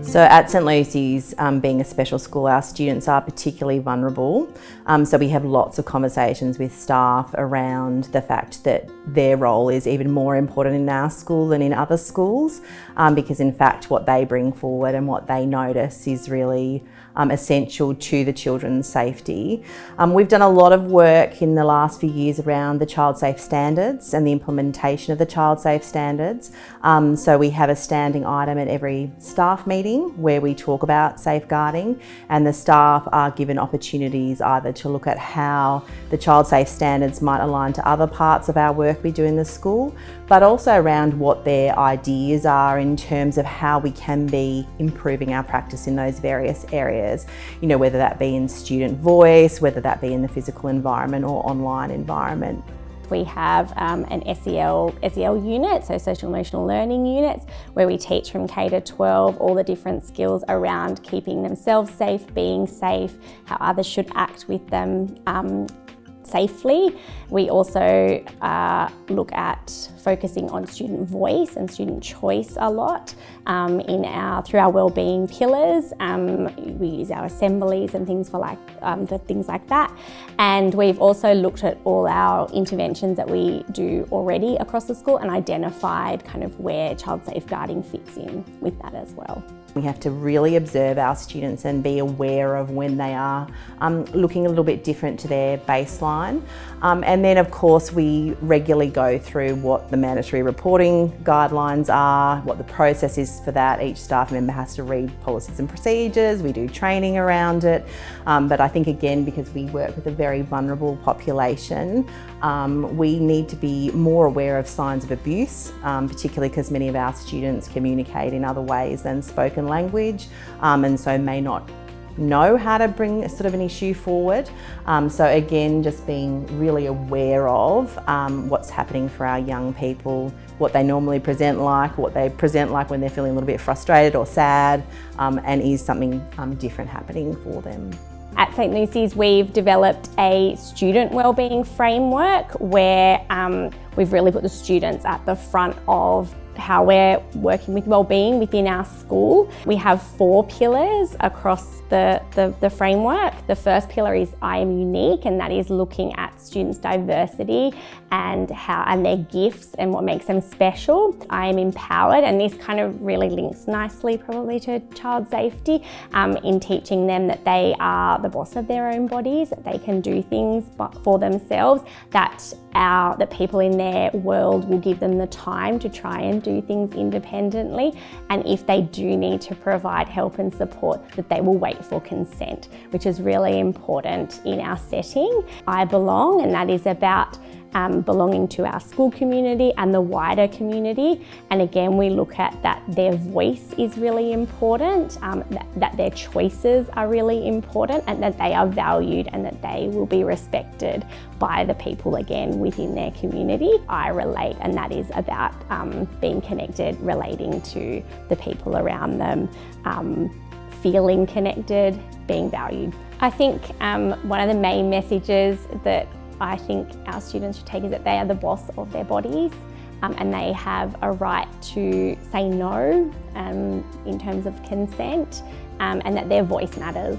So at St Lucy's, being a special school, our students are particularly vulnerable. So we have lots of conversations with staff around the fact that their role is even more important in our school than in other schools, because in fact what they bring forward and what they notice is really essential to the children's safety. We've done a lot of work in the last few years around the child safe standards and the implementation of the child safe standards. So we have a standing item at every staff meeting where we talk about safeguarding, and the staff are given opportunities either to look at how the child safe standards might align to other parts of our work we do in the school, but also around what their ideas are in terms of how we can be improving our practice in those various areas. You know, whether that be in student voice, whether that be in the physical environment or online environment. We have an SEL unit, so social emotional learning units, where we teach from K to 12 all the different skills around keeping themselves safe, being safe, how others should act with them safely. We also look at focusing on student voice and student choice a lot through our wellbeing pillars. We use our assemblies and things for things like that. And we've also looked at all our interventions that we do already across the school and identified kind of where child safeguarding fits in with that as well. We have to really observe our students and be aware of when they are looking a little bit different to their baseline. And then of course we regularly go through what the mandatory reporting guidelines are, what the process is for that. Each staff member has to read policies and procedures, we do training around it. But I think again, because we work with a very vulnerable population, we need to be more aware of signs of abuse, particularly because many of our students communicate in other ways than spoken language, and so may not know how to bring a sort of an issue forward. So again, just being really aware of what's happening for our young people, what they normally present like, what they present like when they're feeling a little bit frustrated or sad, and is something different happening for them. At St Lucy's, we've developed a student wellbeing framework where we've really put the students at the front of how we're working with wellbeing within our school. We have 4 pillars across the framework. The first pillar is I am unique, and that is looking at students' diversity and their gifts and what makes them special. I am empowered, and this kind of really links nicely probably to child safety in teaching them that they are the boss of their own bodies, that they can do things for themselves, that people in their world will give them the time to try and do things independently, and if they do need to provide help and support, that they will wait for consent, which is really important in our setting. I belong, and that is about belonging to our school community and the wider community. And again, we look at that their voice is really important, that their choices are really important, and that they are valued and that they will be respected by the people, again, within their community. I relate, and that is about being connected, relating to the people around them, feeling connected, being valued. I think one of the main messages that I think our students should take is that they are the boss of their bodies, and they have a right to say no in terms of consent, and that their voice matters.